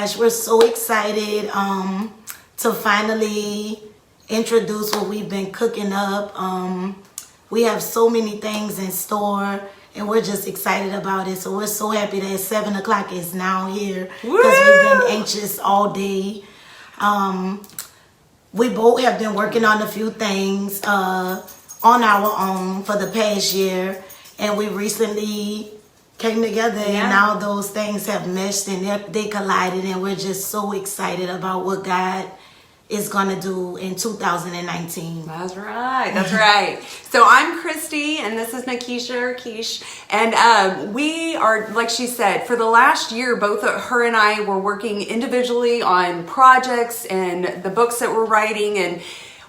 gosh, we're so excited to finally introduce what we've been cooking up. We have so many things in store, and we're just excited about it. So we're so happy that 7 o'clock is now here, because we've been anxious all day. We both have been working on a few things on our own for the past year, and we recently came together, and now those things have meshed and they collided, and we're just so excited about what God is gonna do in 2019. That's right. That's right. So I'm Christy, and this is Nakisha or Keish, and we are, like she said, for the last year, both her and I were working individually on projects and the books that we're writing. And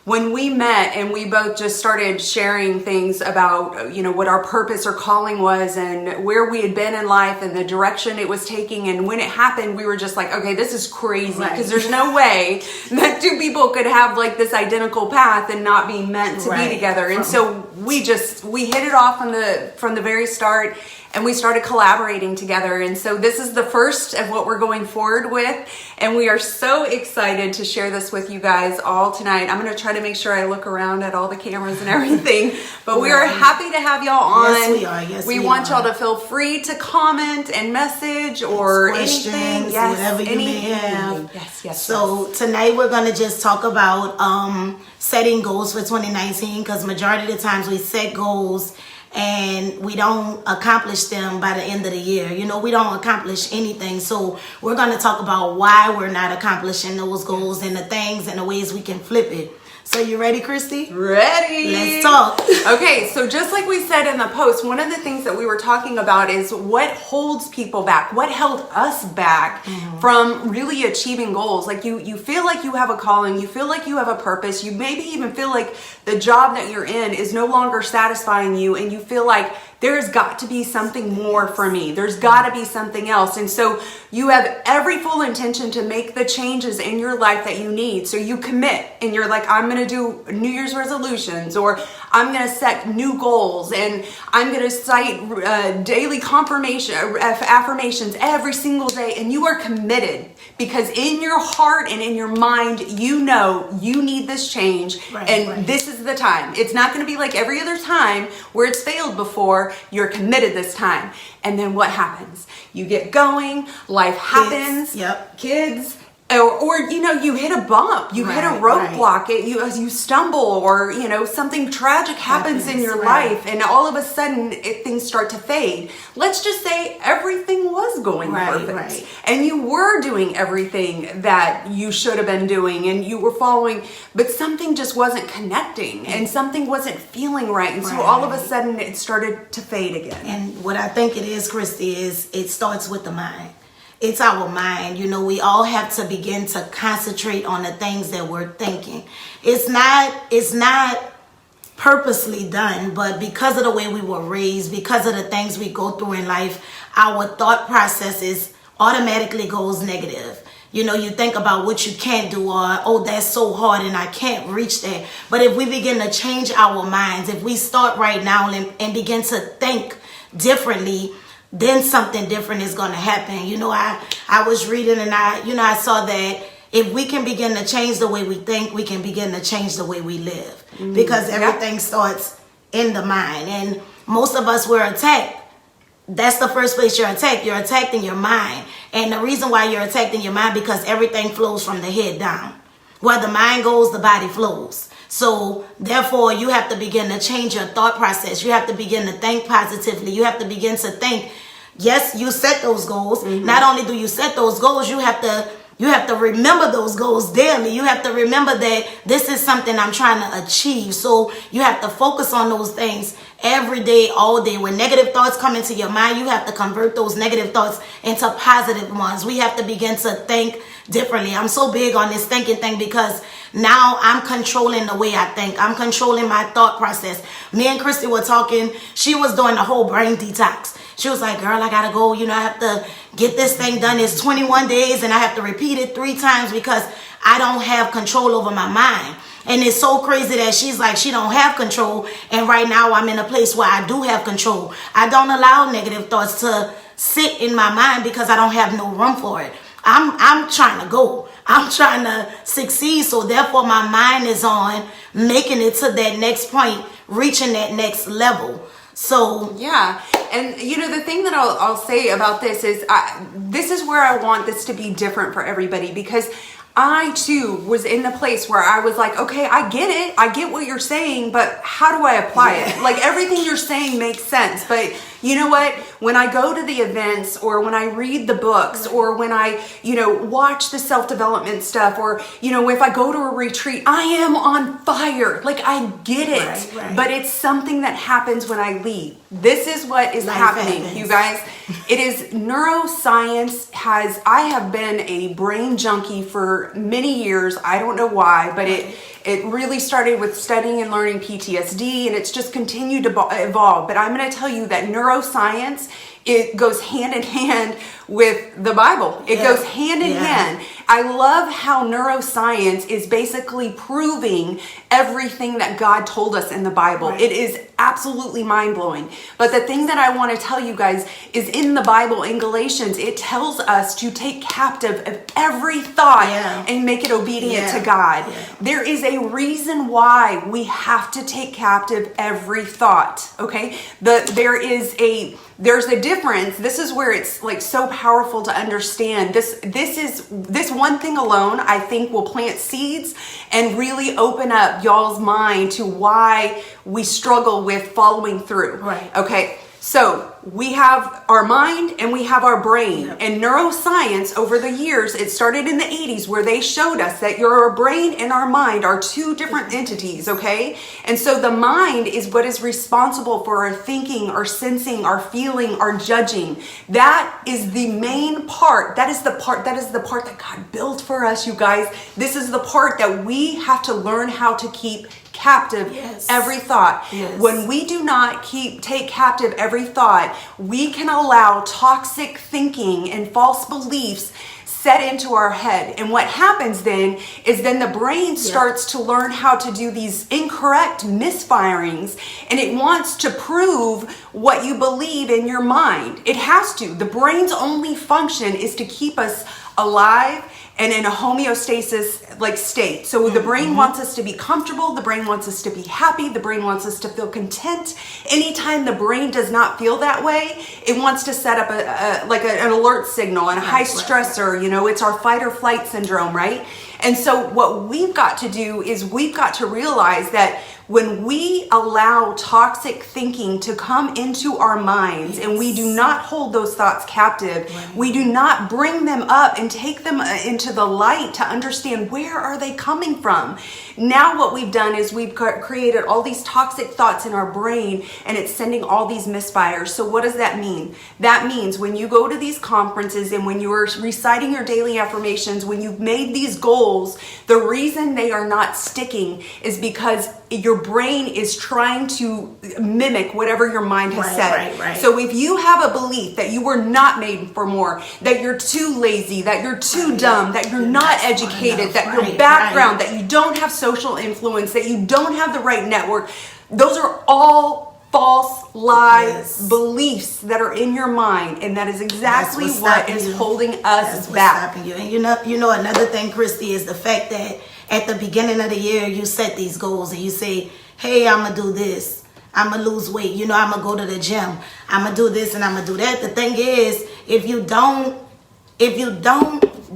when we met and we both just started sharing things about, you know, what our purpose or calling was and where we had been in life and the direction it was taking, and when it happened, we were just like, okay, this is crazy, because there's no way that two people could have like this identical path and not be meant to be together. And so we hit it off from the very start, and we started collaborating together. And so this is the first of what we're going forward with, and we are so excited to share this with you guys all tonight. I'm going to try to make sure I look around at all the cameras and everything, but we are happy to have y'all on. Yes, we are. Yes, we want y'all to feel free to comment and message or anything. Yes, whatever you may have. Yes. So tonight we're going to just talk about setting goals for 2019, because majority of the times we set goals and we don't accomplish them by the end of the year. You know, we don't accomplish anything. So we're going to talk about why we're not accomplishing those goals and the things and the ways we can flip it. So you ready, Christy? Ready. Let's talk. Okay, so just like we said in the post, one of the things that we were talking about is what holds people back, what held us back from really achieving goals. Like you feel like you have a calling, you feel like you have a purpose, you maybe even feel like the job that you're in is no longer satisfying you, and you feel like there's got to be something more for me. There's got to be something else. And so you have every full intention to make the changes in your life that you need. So you commit and you're like, I'm going to do New Year's resolutions, or I'm going to set new goals, and I'm going to cite daily affirmations every single day. And you are committed because in your heart and in your mind, you know you need this change, and this is the time. It's not going to be like every other time where it's failed before. You're committed this time. And then what happens? You get going, life happens, kids, or you know, you hit a bump, you hit a roadblock, you stumble, or you know, something tragic happens in your life, and all of a sudden things start to fade. Let's just say everything was going perfect, and you were doing everything that you should have been doing, and you were following, but something just wasn't connecting, and something wasn't feeling right, and so all of a sudden it started to fade again. And what I think it is, Christy, is it starts with the mind. It's our mind. You know, we all have to begin to concentrate on the things that we're thinking. It's not purposely done, but because of the way we were raised, because of the things we go through in life, our thought processes automatically goes negative. You know, you think about what you can't do, or, oh, that's so hard and I can't reach that. But if we begin to change our minds, if we start right now and begin to think differently, then something different is going to happen. You know, I was reading, and I saw that if we can begin to change the way we think, we can begin to change the way we live, because everything starts in the mind. And most of us were attacked. That's the first place you're attacked. You're attacked in your mind. And the reason why you're attacked in your mind, because everything flows from the head down. Where the mind goes, the body flows. So therefore, you have to begin to change your thought process. You have to begin to think positively. You have to begin to think, yes, you set those goals. Not only do you set those goals, you have to remember those goals daily. You have to remember that this is something I'm trying to achieve. So you have to focus on those things every day, all day. When negative thoughts come into your mind, you have to convert those negative thoughts into positive ones. We have to begin to think differently. I'm so big on this thinking thing, because now I'm controlling the way I think. I'm controlling my thought process. Me and Christy were talking. She was doing the whole brain detox. She was like, girl, I gotta go. You know, I have to get this thing done. It's 21 days and I have to repeat it 3 times because I don't have control over my mind. And it's so crazy that she's like, she don't have control. And right now I'm in a place where I do have control. I don't allow negative thoughts to sit in my mind because I don't have no room for it. I'm trying to go. I'm trying to succeed. So therefore my mind is on making it to that next point, reaching that next level. So yeah. And you know, the thing that I'll say about this is this is where I want this to be different for everybody, because I too was in the place where I was like, okay, I get it. I get what you're saying, but how do I apply it? Like, everything you're saying makes sense. But you know what? When I go to the events, or when I read the books, or when I, watch the self-development stuff, or, if I go to a retreat, I am on fire. Like, I get it. Right. But it's something that happens when I leave. This is what is happening, you guys. It is neuroscience. I have been a brain junkie for many years. I don't know why, but it really started with studying and learning PTSD, and it's just continued to evolve. But I'm going to tell you that neuroscience, it goes hand in hand with the Bible. It goes hand in hand. I love how neuroscience is basically proving everything that God told us in the Bible. It is absolutely mind-blowing. But the thing that I want to tell you guys is, in the Bible, in Galatians, it tells us to take captive of every thought and make it obedient to God. There is a reason why we have to take captive every thought, okay? There's a difference. This is where it's like so powerful to understand. This one thing alone, I think, will plant seeds and really open up y'all's mind to why we struggle with following through. Right. Okay. So we have our mind and we have our brain. And neuroscience, over the years, it started in the 80s, where they showed us that your brain and our mind are two different entities, okay? And so the mind is what is responsible for our thinking, our sensing, our feeling, our judging. That is the main part. That is the part that God built for us, you guys. This is the part that we have to learn how to keep captive every thought. When we do not take captive every thought, we can allow toxic thinking and false beliefs set into our head. And what happens then is the brain starts to learn how to do these incorrect misfirings, and it wants to prove what you believe in your mind. It has to. The brain's only function is to keep us alive and in a homeostasis like state. So the brain wants us to be comfortable. The brain wants us to be happy. The brain wants us to feel content. Anytime the brain does not feel that way, it wants to set up an alert signal and a high stressor. It's our fight or flight syndrome, right? And so what we've got to do is we've got to realize that when we allow toxic thinking to come into our minds and we do not hold those thoughts captive, we do not bring them up and take them into the light to understand where are they coming from. Now what we've done is we've created all these toxic thoughts in our brain, and it's sending all these misfires. So what does that mean? That means when you go to these conferences and when you're reciting your daily affirmations, when you've made these goals, the reason they are not sticking is because your brain is trying to mimic whatever your mind has said. Right. So if you have a belief that you were not made for more, that you're too lazy, that you're too dumb, that you're not educated, that your background, that you don't have social influence, that you don't have the right network, those are all false beliefs that are in your mind, and that is exactly what is holding us back. And you know another thing, Christy, is the fact that at the beginning of the year you set these goals and you say, hey, I'm gonna do this, I'm gonna lose weight, I'm gonna go to the gym, I'm gonna do this and I'm gonna do that. The thing is, if you don't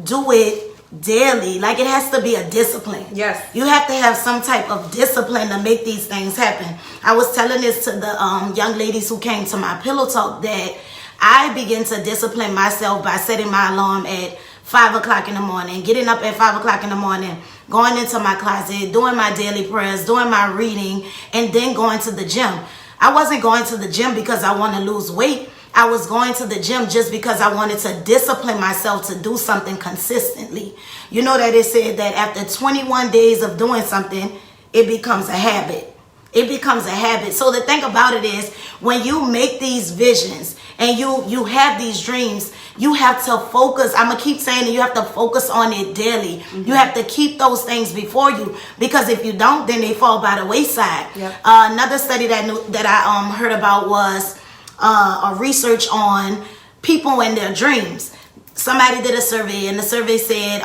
do it daily, like, it has to be a discipline. You have to have some type of discipline to make these things happen. I was telling this to the young ladies who came to my pillow talk, that I begin to discipline myself by setting my alarm at 5 o'clock in the morning, getting up at 5 o'clock in the morning, going into my closet, doing my daily prayers, doing my reading, and then going to the gym. I wasn't going to the gym because I want to lose weight. I was going to the gym just because I wanted to discipline myself to do something consistently. You know that it said that after 21 days of doing something, it becomes a habit. It becomes a habit. So the thing about it is, when you make these visions and you have these dreams, you have to focus. I'm going to keep saying it. You have to focus on it daily. You have to keep those things before you, because if you don't, then they fall by the wayside. Another study that I heard about was a research on people and their dreams. somebody did a survey, and the survey said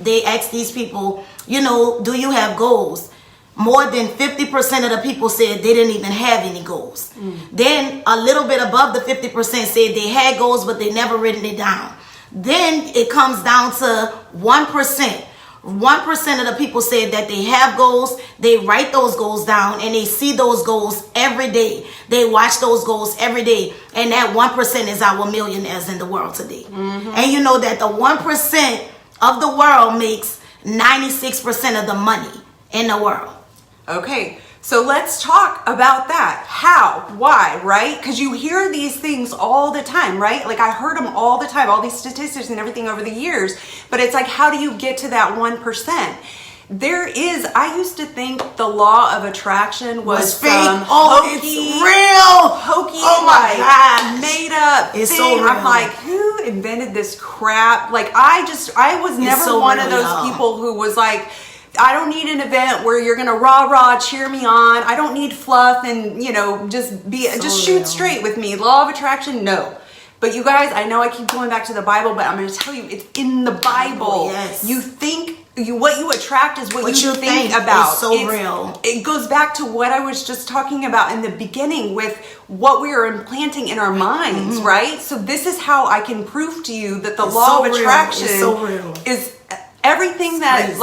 they asked these people, do you have goals? More than 50% of the people said they didn't even have any goals. Then a little bit above the 50% said they had goals, but they never written it down. Then it comes down to 1%. 1% of the people said that they have goals, they write those goals down, and they see those goals every day. They watch those goals every day. And that 1% is our millionaires in the world today. And you know that the 1% of the world makes 96% of the money in the world. Okay, so let's talk about that. How? Why? Right? Because you hear these things all the time, right? Like I heard them all the time, all these statistics and everything over the years. But it's like, how do you get to that 1%? I used to think the law of attraction was fake. Hokey, it's real. Hokey, my gosh. made up It's thing. so real. I'm like, who invented this crap? Like I was never so one real, of those y'all. people who was like, I don't need an event where you're gonna rah cheer me on. I don't need fluff and just shoot real. straight with me. Law of attraction, no. But you guys, I know I keep going back to the Bible, but I'm gonna tell you, it's in the Bible. Yes. What you attract is what you think about. It's so real. It goes back to what I was just talking about in the beginning with what we are implanting in our minds, right? So this is how I can prove to you that the law of attraction is everything that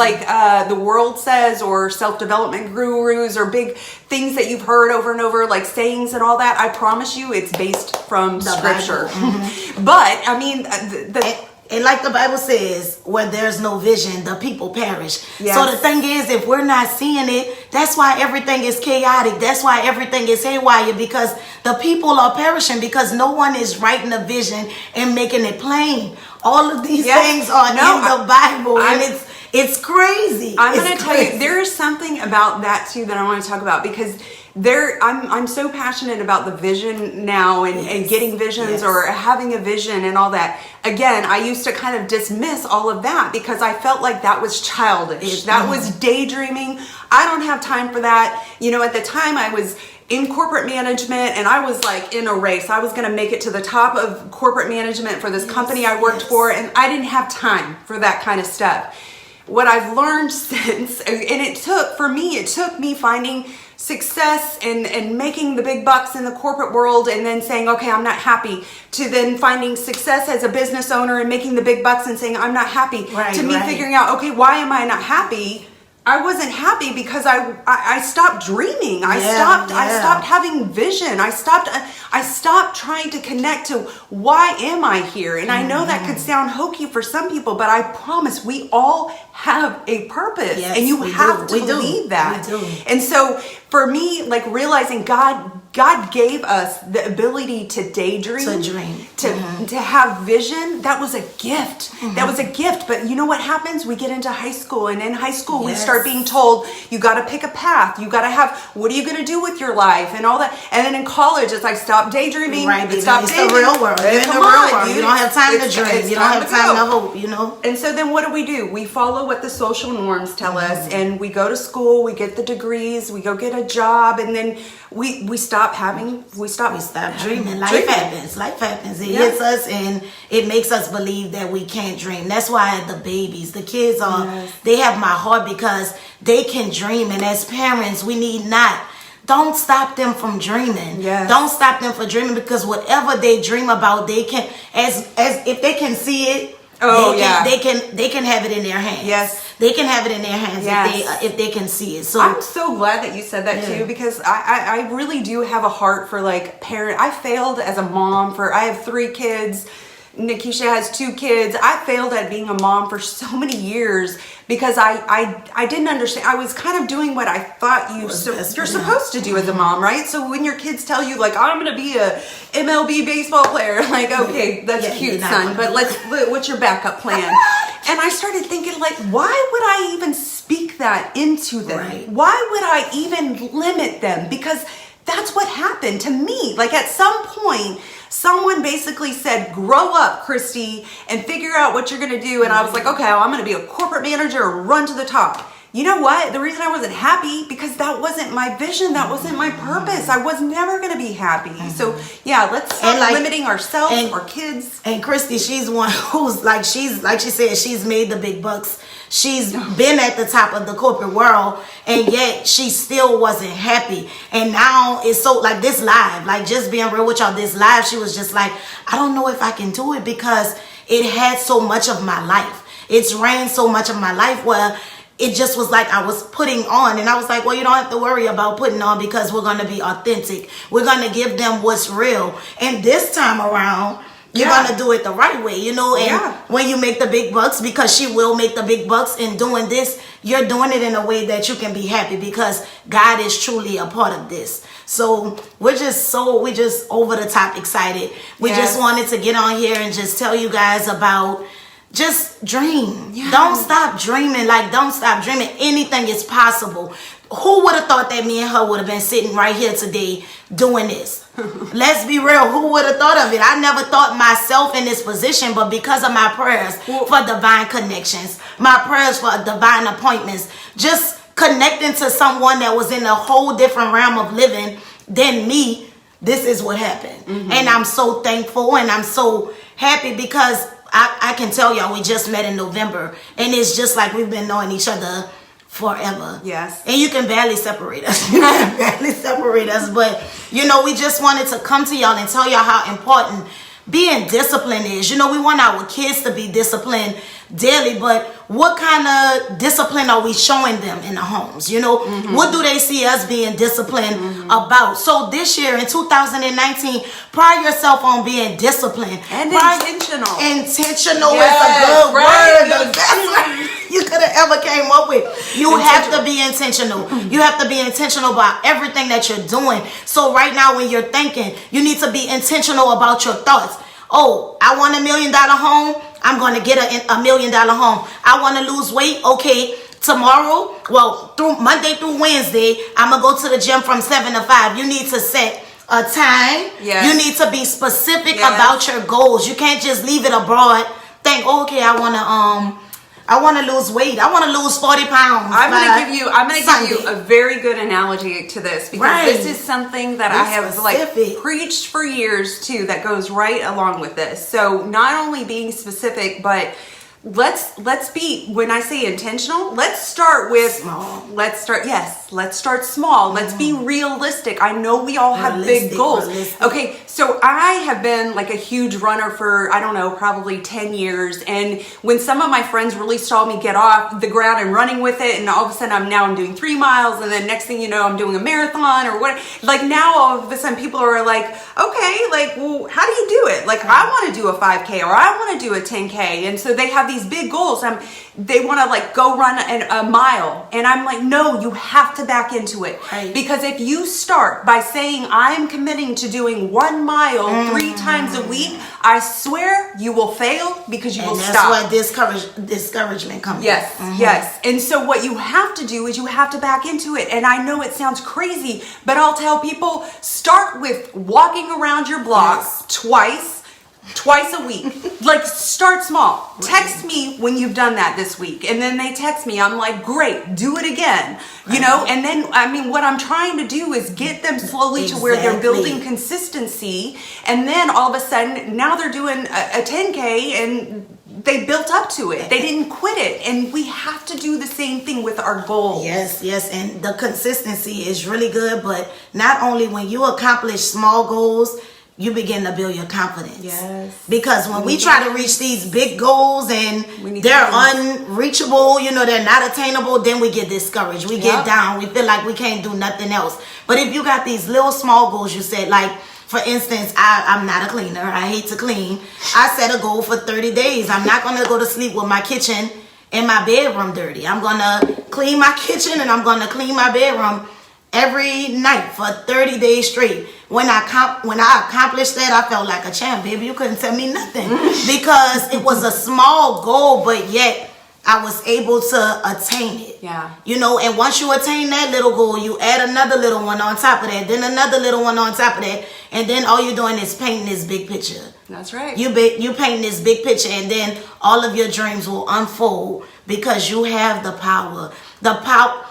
the world says, or self-development gurus, or big things that you've heard over and over, like sayings and all that. I promise you, it's based from scripture. But I mean, and like the Bible says, where there's no vision, the people perish. Yes. So the thing is, if we're not seeing it, that's why everything is chaotic. That's why everything is haywire, because the people are perishing, because no one is writing a vision and making it plain. All of these things are in the Bible, and it's crazy. I'm going to tell you, there is something about that too that I want to talk about, because I'm so passionate about the vision now, and getting visions or having a vision and all that. Again, I used to kind of dismiss all of that because I felt like that was childish. That was daydreaming. I don't have time for that. At the time I was in corporate management, and I was like in a race. I was going to make it to the top of corporate management for this company I worked for, and I didn't have time for that kind of stuff. What I've learned since, and it took me finding success and making the big bucks in the corporate world, and then saying, okay, I'm not happy, to then finding success as a business owner and making the big bucks and saying, I'm not happy, to me figuring out, okay, why am I not happy? I wasn't happy because I stopped dreaming. I stopped having vision. I stopped trying to connect to why am I here? And I know that could sound hokey for some people, but I promise we all have a purpose, and you have to believe that. We do. And so for me, like realizing God gave us the ability to daydream, to have vision. That was a gift. That was a gift. But you know what happens? We get into high school, and in high school we start being told, you got to pick a path. You got to have, what are you going to do with your life and all that. And then in college, it's like, stop daydreaming. It's the real world. You're in the real world. You don't have time to dream. You don't have time to hope, And so then what do? We follow what the social norms tell us, and we go to school, we get the degrees, we go get a job, and then we stop dreaming. Life happens. It hits us, and it makes us believe that we can't dream. That's why the babies, the kids they have my heart, because they can dream. And as parents, don't stop them from dreaming. Yes. Don't stop them from dreaming, because whatever they dream about, they can, as if they can see it, they can have it in their hands. Yes. They can have it in their hands if they can see it. So I'm so glad that you said that too, because I really do have a heart for like parent. I failed as a mom I have 3 kids. Nikisha has 2 kids. I failed at being a mom for so many years because I didn't understand. I was kind of doing what I thought you're supposed to do as a mom, right? So when your kids tell you like, I'm going to be a MLB baseball player, like, okay, that's cute, son, but what's your backup plan? And I started thinking like, why would I even speak that into them? Right. Why would I even limit them? Because that's what happened to me. Like at some point, someone basically said, grow up, Christy, and figure out what you're going to do. And I was like, okay, well, I'm going to be a corporate manager and run to the top. you know what? The reason I wasn't happy, because that wasn't my vision. That wasn't my purpose. I was never going to be happy. So yeah, let's stop limiting ourselves, our kids. And Christy, she's one who's like she said, she's made the big bucks. She's been at the top of the corporate world, and yet she still wasn't happy. And now it's so like this live, like just being real with y'all, this live, she was just like, I don't know if I can do it because it had so much of my life. It's ran so much of my life where it just was like I was putting on. And I was like, well, you don't have to worry about putting on because we're going to be authentic. We're going to give them what's real. And this time around, you're going to do it the right way, you know, and when you make the big bucks, because she will make the big bucks in doing this, you're doing it in a way that you can be happy because God is truly a part of this. So we're just over the top excited. We just wanted to get on here and just tell you guys about just dream. Don't stop dreaming. Like, don't stop dreaming. Anything is possible. Who would have thought that me and her would have been sitting right here today doing this? Let's be real. Who would have thought of it? I never thought myself in this position, but because of my prayers for divine connections, my prayers for divine appointments, just connecting to someone that was in a whole different realm of living than me, this is what happened. And I'm so thankful and I'm so happy because I can tell y'all we just met in November, and it's just like we've been knowing each other forever. Yes. And you can barely separate us. You can barely separate us. But, you know, we just wanted to come to y'all and tell y'all how important being disciplined is. You know, we want our kids to be disciplined daily, but what kind of discipline are we showing them in the homes? You know, what do they see us being disciplined about? So this year in 2019, pride yourself on being disciplined. And intentional. Intentional is a good word. The best word you could have ever came up with. You have to be intentional. You have to be intentional about everything that you're doing. So right now when you're thinking, you need to be intentional about your thoughts. Oh, I want $1 million home. I'm going to get a $1 million home. I want to lose weight. Okay, tomorrow, well, through Monday through Wednesday, I'm going to go to the gym from 7 to 5. You need to set a time. Yes. You need to be specific about your goals. You can't just leave it abroad. Think, okay, I want to lose weight. I want to lose 40 pounds. I'm going to give you a very good analogy to this, because this is something that I have like preached for years too, that goes right along with this. So not only being specific, but let's be, when I say intentional, let's start with small. Let's start small. Let's be realistic. I know we all have big goals. Okay, so I have been like a huge runner for, I don't know, probably 10 years. And when some of my friends really saw me get off the ground and running with it, and all of a sudden I'm doing 3 miles, and then next thing you know, I'm doing a marathon or what, like now all of a sudden people are like, okay, like, well, how do you do it? Like, I want to do a 5K or I want to do a 10K. And so they have these big goals. They want to like go run a mile. And I'm like, no, you have to back into it. Right. Because if you start by saying, I'm committing to doing 1 mile 3 times a week, I swear you will fail because you will stop. That's why discouragement comes. Yes, yes. And so what you have to do is you have to back into it. And I know it sounds crazy, but I'll tell people, start with walking around your block twice a week. Like, start small. Text me when you've done that this week. And then they text me. I'm like, great, do it again. You know, and then, I mean, what I'm trying to do is get them slowly to where they're building consistency. And then all of a sudden, now they're doing a 10K and they built up to it. They didn't quit it. And we have to do the same thing with our goals. Yes. And the consistency is really good. But not only when you accomplish small goals, you begin to build your confidence. Yes. Because when we try to reach these big goals and they're unreachable, you know, they're not attainable, then we get discouraged. We get down. We feel like we can't do nothing else. But if you got these little small goals, you said, like, for instance, I'm not a cleaner. I hate to clean. I set a goal for 30 days. I'm not going to go to sleep with my kitchen and my bedroom dirty. I'm going to clean my kitchen and I'm going to clean my bedroom every night for 30 days straight. When I accomplished that, I felt like a champ, baby. You couldn't tell me nothing because it was a small goal, but yet I was able to attain it. Yeah. You know, and once you attain that little goal, you add another little one on top of that, then another little one on top of that, and then all you're doing is painting this big picture. That's right. You painting this big picture, and then all of your dreams will unfold because you have the power. The power.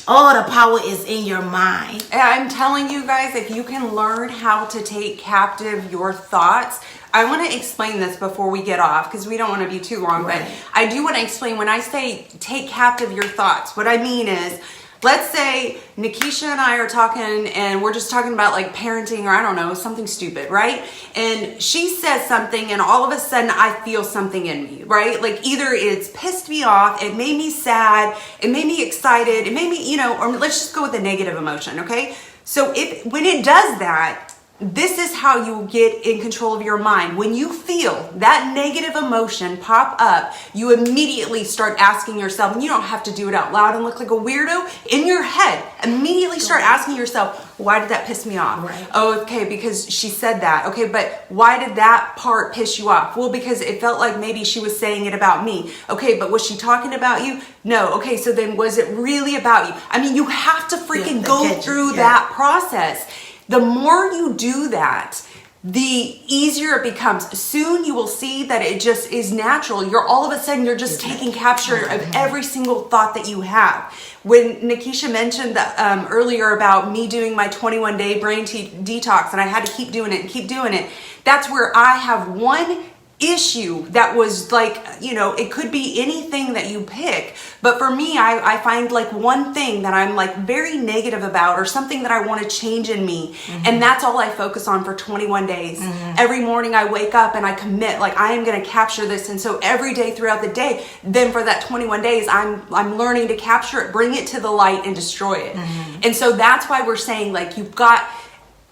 Oh, the power is in your mind. And I'm telling you guys, if you can learn how to take captive your thoughts, I want to explain this before we get off because we don't want to be too long, Right. but I do want to explain when I say take captive your thoughts, what I mean is, let's say Nikisha and I are talking and we're just talking about like parenting or I don't know, something stupid, right? And she says something and all of a sudden I feel something in me, right? Like either it's pissed me off, it made me sad, it made me excited, it made me, you know, or let's just go with a negative emotion, okay? So when it does that, this is how you get in control of your mind. When you feel that negative emotion pop up, you immediately start asking yourself, and you don't have to do it out loud and look like a weirdo, in your head, immediately start asking yourself, why did that piss me off? Right. Oh, okay, because she said that. Okay, but why did that part piss you off? Well, because it felt like maybe she was saying it about me. Okay, but was she talking about you? No. Okay, so then was it really about you? I mean, you have to freaking go through that process. The more you do that, the easier it becomes. Soon you will see that it just is natural. You're all of a sudden, you're just taking capture of every single thought that you have. When Nikisha mentioned that earlier about me doing my 21-day brain detox and I had to keep doing it and keep doing it, that's where I have one issue that was like, you know, it could be anything that you pick, but for me, I find like one thing that I'm like very negative about or something that I want to change in me, and that's all I focus on for 21 days. Every morning I wake up and I commit like I am going to capture this, and so every day throughout the day, then for that 21 days I'm learning to capture it, bring it to the light and destroy it. And so that's why we're saying like you've got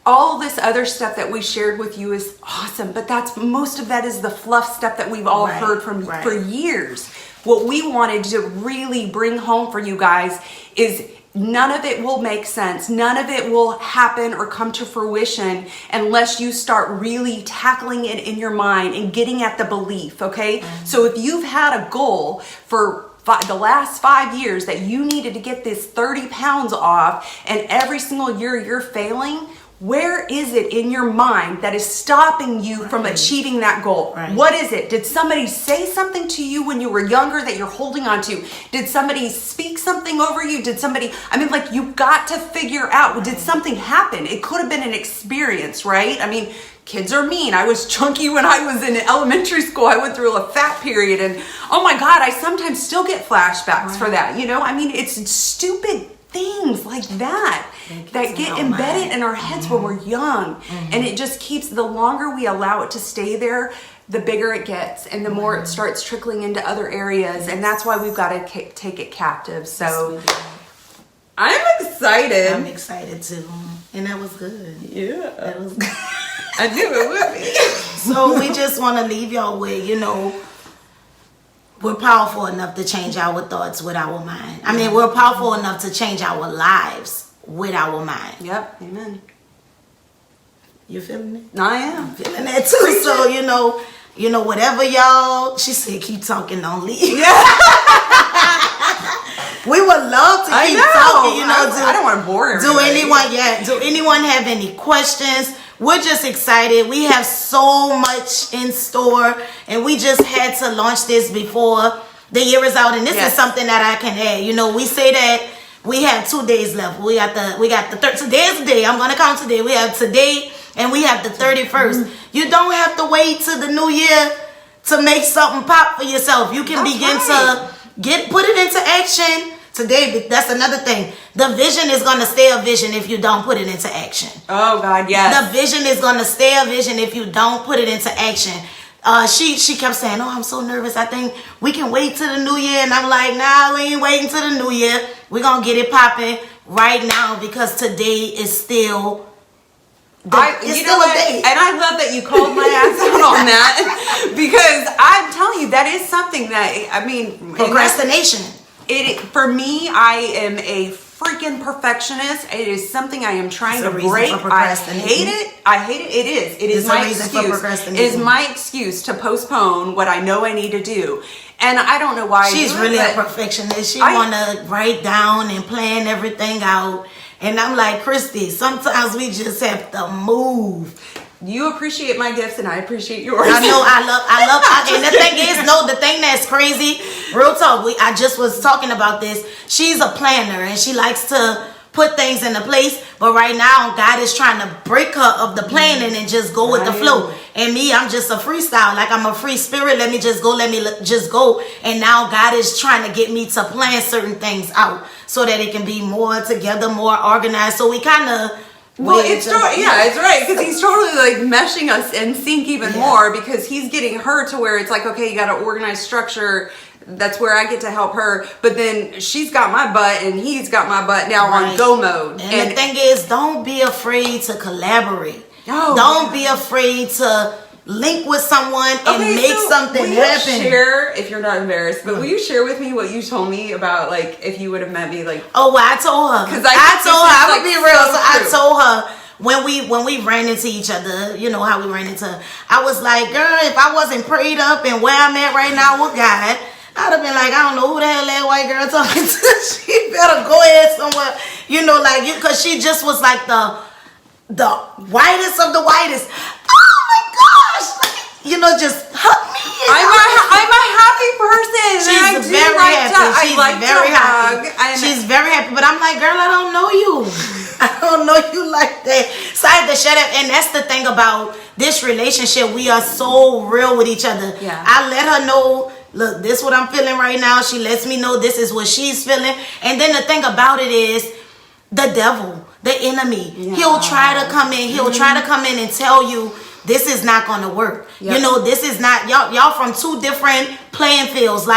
all this other stuff that we shared with you is awesome, but most of that is the fluff stuff that we've all heard from for years. What we wanted to really bring home for you guys is none of it will make sense. None of it will happen or come to fruition unless you start really tackling it in your mind and getting at the belief, okay? So if you've had a goal for the last 5 years that you needed to get this 30 pounds off, and every single year you're failing, where is it in your mind that is stopping you from achieving that goal? What is it? Did somebody say something to you when you were younger that you're holding on to? Did somebody speak something over you? I mean, like, you've got to figure out, did something happen? It could have been an experience, right? I mean, kids are mean. I was chunky when I was in elementary school. I went through a fat period, and oh my God, I sometimes still get flashbacks for that. You know, I mean, it's stupid things like that that get embedded in our heads when we're young, and it just keeps, the longer we allow it to stay there, the bigger it gets and the more it starts trickling into other areas, and that's why we've got to take it captive. So I'm excited. I'm excited too, and that was good. Yeah, that was good. I knew it would be. So we just want to leave y'all with, you know, we're powerful enough to change our thoughts with our mind. I mean, we're powerful enough to change our lives with our mind. Yep. Amen. You feeling it? I am. I'm feeling that too. So, you know, whatever y'all, she said, keep talking, don't leave. Yeah. We would love to keep talking, you know. I don't want to bore everybody. Do anyone have any questions? We're just excited. We have so much in store, and we just had to launch this before the year is out. And this is something that I can add. You know, we say that we have 2 days left. We got the third. Today's the day. I'm gonna count today. We have today, and we have the 31st. You don't have to wait till the new year to make something pop for yourself. You can begin to put it into action today. That's another thing. The vision is going to stay a vision if you don't put it into action. Oh God, yes. The vision is going to stay a vision if you don't put it into action. She kept saying, oh, I'm so nervous. I think we can wait till the new year. And I'm like, nah, we ain't waiting till the new year. We're going to get it popping right now, because today is still a day. And I love that you called my ass out on that, because I'm telling you, that is something that, I mean, procrastination. For me, I am a freaking perfectionist. It is something I am trying to break. I hate it. It is. It is my excuse. It is my excuse to postpone what I know I need to do. And I don't know why. She's really a perfectionist. She want to write down and plan everything out. And I'm like, Christy, sometimes we just have to move. You appreciate my gifts and I appreciate yours. I know, I love, and the thing is, the thing that's crazy, real talk, I just was talking about this. She's a planner and she likes to put things into place, but right now God is trying to break her of the planning and just go with the flow. And me, I'm just a freestyle, like I'm a free spirit. Let me just go. And now God is trying to get me to plan certain things out so that it can be more together, more organized. So we kind of, well, it's right, because he's totally like meshing us in sync even more, because he's getting her to where it's like, okay, you got to organize structure. That's where I get to help her, but then she's got my butt and he's got my butt now on go mode. And the thing is, don't be afraid to collaborate. Oh, don't be afraid to link with someone and make something happen. Share, if you're not embarrassed, but will you share with me what you told me about, like, if you would have met me, like? Oh, well, I told her. Because I'm gonna be real. So I told her. When we ran into each other, you know how we ran into. I was like, girl, if I wasn't prayed up and where I'm at right now with God, I'd have been like, I don't know who the hell that white girl talking to. She better go ahead somewhere, because she just was like the whitest of the whitest. Oh my gosh, just hug me. I'm a happy person. She's very happy. She's very happy, but I'm like, girl, I don't know you. I don't know you like that. So I had to shut up. And that's the thing about this relationship. We are so real with each other. Yeah. I let her know, look, this is what I'm feeling right now. She lets me know this is what she's feeling. And then the thing about it is, the devil, the enemy, he'll try to come in. He'll try to come in and tell you, this is not going to work. Yep. This is not, y'all from two different playing fields.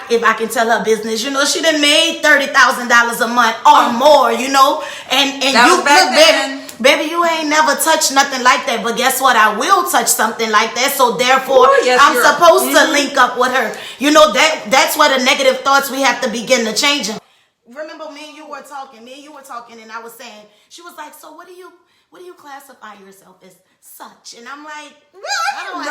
If I can tell her business, she done made $30,000 a month or more, and you, baby, you ain't never touched nothing like that. But guess what? I will touch something like that. So therefore, I'm supposed to link up with her. That's where the negative thoughts we have to begin to change them. Remember, me and you were talking, and I was saying, she was like, so what do you classify yourself as such? And I'm like, I'm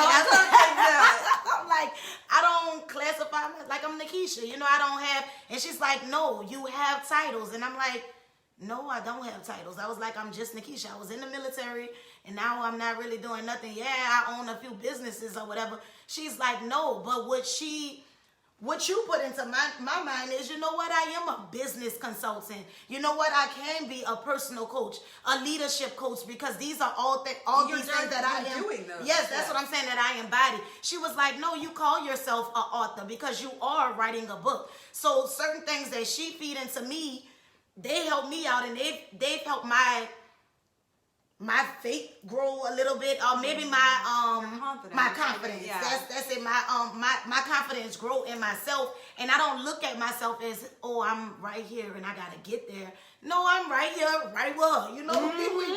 like, I don't classify like I'm Nikisha, I don't have, and she's like, no, you have titles. And I'm like, no, I don't have titles. I was like, I'm just Nikisha. I was in the military and now I'm not really doing nothing. Yeah, I own a few businesses or whatever. She's like, no, but what you put into my mind is, I am a business consultant. I can be a personal coach, a leadership coach, because these are all these things that I am doing. Yes, that's what I'm saying, that I embody. She was like, no, you call yourself an author because you are writing a book. So certain things that she feed into me, they help me out, and they've helped my faith grow a little bit, or maybe my confidence. Yeah. That's it. My confidence grow in myself, and I don't look at myself as, oh, I'm right here and I gotta get there. No, I'm right here, right with her. We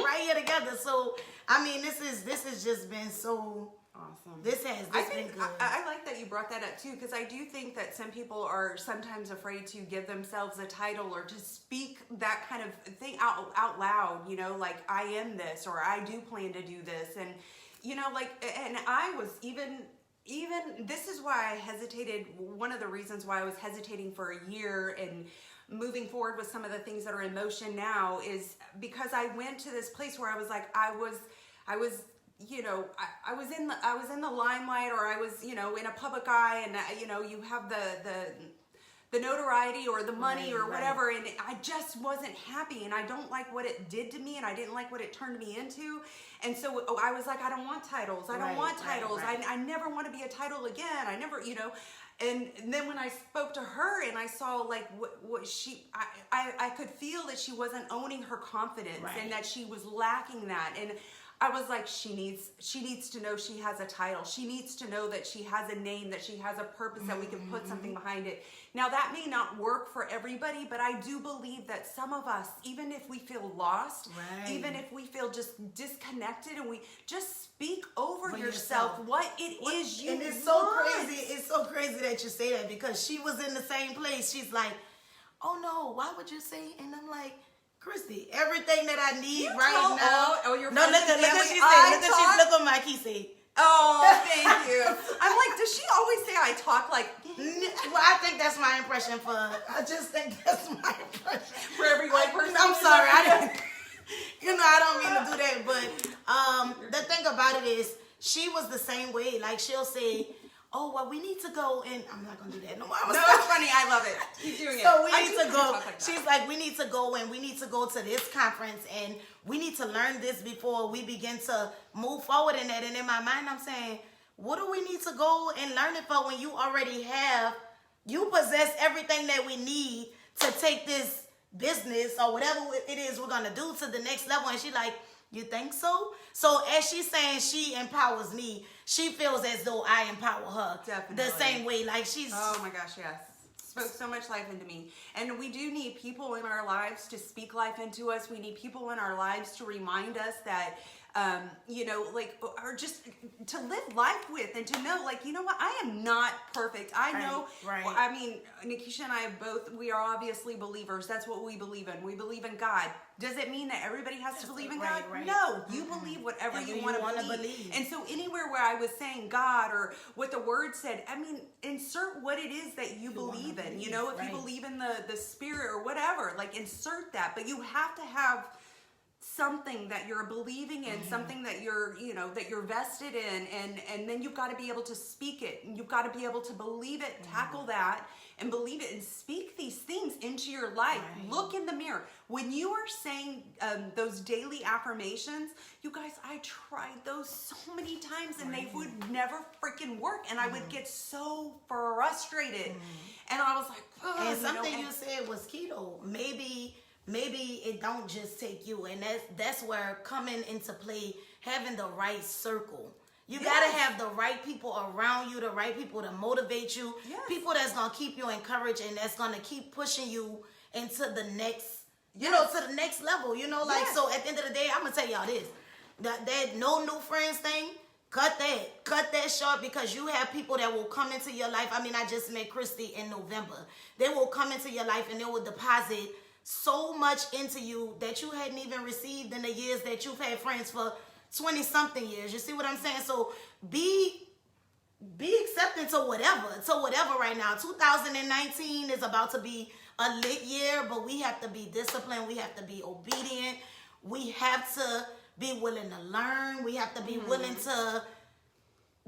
right here together. So I mean, this has just been so awesome. This been good. I like that you brought that up too, because I do think that some people are sometimes afraid to give themselves a title or to speak that kind of thing out loud, like I am this, or I do plan to do this. And, and I was even this is why I hesitated. One of the reasons why I was hesitating for a year and moving forward with some of the things that are in motion now is because I went to this place where I was like, I was in the limelight, or I was, in a public eye, and you have the notoriety or the money or whatever, and I just wasn't happy, and I don't like what it did to me, and I didn't like what it turned me into. And so I was like, I don't want titles. I don't want titles. I never want to be a title again. I never, And then when I spoke to her and I saw like what I could feel that she wasn't owning her confidence, and that she was lacking that. And I was like, she needs to know she has a title. She needs to know that she has a name, that she has a purpose, that we can put something behind it. Now that may not work for everybody, but I do believe that some of us, even if we feel lost, even if we feel just disconnected, and we just speak over yourself what it is you want. And it's so crazy. It's so crazy that you say that, because she was in the same place. She's like, oh no, why would you say? And I'm like, Christy, everything that I need now. You're no, look what she said. Look what my key said. Oh, thank you. I'm like, does she always say I talk like? Well, I think that's my impression I just think that's my impression for every white person. I'm sorry, I didn't. I don't mean to do that, but about it is she was the same way. Like she'll say, oh, well, we need to go, and I'm not gonna do that no more. No, it's funny. I love it. Keep doing it. So we need to go. Like She's like, we need to go, and we need to go to this conference, and we need to learn this before we begin to move forward in that. And in my mind, I'm saying, what do we need to go and learn it for when you already have, you possess everything that we need to take this business or whatever it is we're gonna do to the next level? And she like, you think so? So as she's saying she empowers me, she feels as though I empower her. Definitely. The same way. Like she's... Oh my gosh, yes. Spoke so much life into me. And we do need people in our lives to speak life into us. We need people in our lives to remind us that, you know, like, or just to live life with and to know, like, you know what? I am not perfect. I know. Right. Well, I mean, Nikisha and I both, we are obviously believers. That's what we believe in. We believe in God. Does it mean that everybody has to believe in God? Right. No. You believe whatever you want to believe. And so anywhere where I was saying God or what the word said, I mean, insert what it is that you believe in. You know, if you believe in the spirit or whatever, like insert that. But you have to have something that you're believing in, something that you're, you know, that you're vested in, and then you've got to be able to speak it, and you've got to be able to believe it, tackle that, and believe it, and speak these things into your life. Look in the mirror. When you are saying those daily affirmations, you guys, I tried those so many times, and they would never freaking work, and I would get so frustrated, and I was like, oh, and something you said was keto. Maybe it don't just take you, and that's where coming into play, having the right circle. You gotta have the right people around you, the right people to motivate you, people that's gonna keep you encouraged and that's gonna keep pushing you into the next, you know, to the next level. You know, like so. At the end of the day, I'm gonna tell y'all this: that no new friends thing. Cut that short, because you have people that will come into your life. I mean, I just met Christy in November. They will come into your life and they will deposit so much into you that you hadn't even received in the years that you've had friends for 20 something years. You see what I'm saying? So be accepting to whatever right now. 2019 is about to be a lit year, but we have to be disciplined. We have to be obedient. We have to be willing to learn. We have to be willing to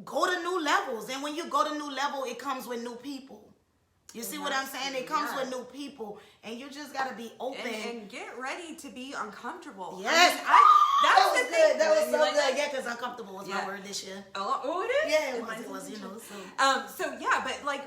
go to new levels. And when you go to new level, it comes with new people. You see what I'm saying? It comes with new people, and you just gotta be open and get ready to be uncomfortable. Yes, that was good. That was so good. Yeah, because uncomfortable was my word this year. Oh, it is. Yeah, it was. You know. So yeah, but like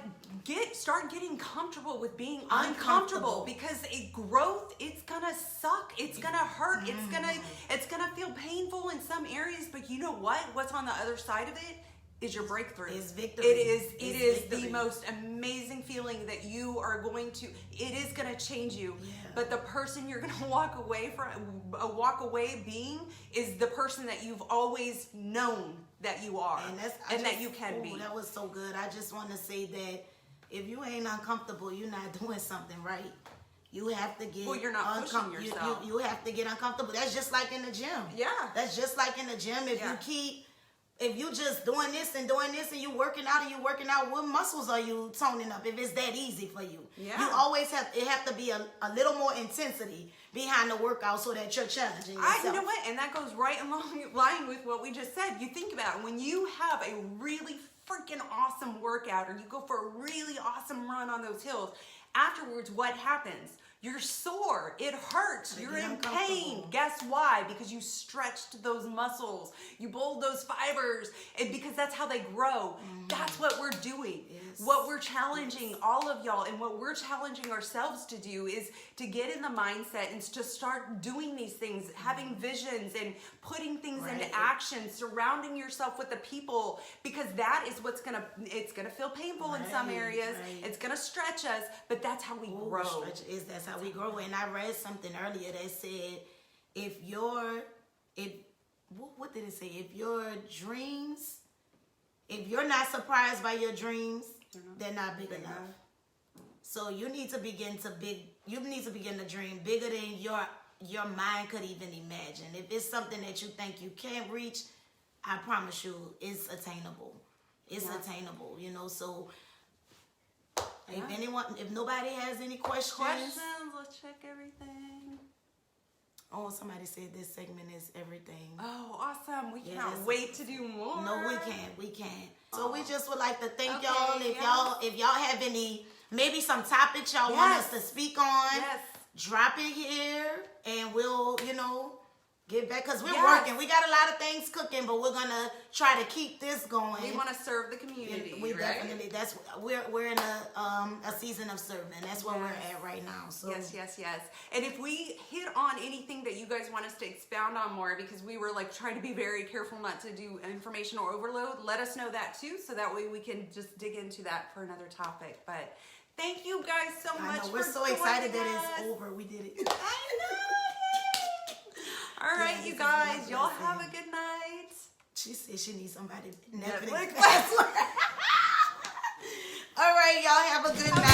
start getting comfortable with being uncomfortable, because growth, it's gonna suck. It's gonna hurt. It's gonna feel painful in some areas. But you know what? What's on the other side of it is your breakthrough. It's victory. It is the most amazing feeling that you are going to, it is going to change you. Yeah. But the person you're going to walk away being is the person that you've always known that you are, and that you can be. That was so good. I just want to say that if you ain't uncomfortable, you're not doing something right. You have to get you're not pushing yourself. You have to get uncomfortable. That's just like in the gym. Yeah. That's just like in the gym. If you just doing this and you working out, what muscles are you toning up if it's that easy for you? Yeah. You always have to be a little more intensity behind the workout so that you're challenging yourself. You know what? And that goes right along line with what we just said. You think about it, when you have a really freaking awesome workout, or you go for a really awesome run on those hills, afterwards, what happens? You're sore. It hurts. You're in pain. Guess why? Because you stretched those muscles. You pulled those fibers. And because that's how they grow. That's what we're doing. Yes. What we're challenging all of y'all, and what we're challenging ourselves to do, is to get in the mindset and to start doing these things, having visions and putting things into action, surrounding yourself with the people, because that is what's it's gonna feel painful in some areas. It's gonna stretch us, but that's how we grow. That's how we grow. And I read something earlier that said, what did it say? If you're not surprised by your dreams, they're not big enough. So you need to begin to dream bigger than your mind could even imagine. If it's something that you think you can't reach, I promise you it's attainable. It's attainable, you know. So if nobody has any questions, let's check everything. Oh, somebody said this segment is everything. Oh, awesome. them. We Yes. can't wait to do more. No, we can't. We can't. So we just would like to thank Okay, y'all. If y'all have any, maybe some topics y'all want us to speak on, drop it here, and we'll, get back, because we're working. We got a lot of things cooking, but we're gonna try to keep this going. We want to serve the community. We right? definitely. We're in a season of serving. That's where we're at right now. So Yes. And if we hit on anything that you guys want us to expound on more, because we were like trying to be very careful not to do informational overload, let us know that too, so that way we can just dig into that for another topic. But thank you guys so much. I know, we're so excited that it's over. We did it. I know. All right, you guys, y'all have a good night. She said she needs somebody Netflix. All right, y'all have a good night.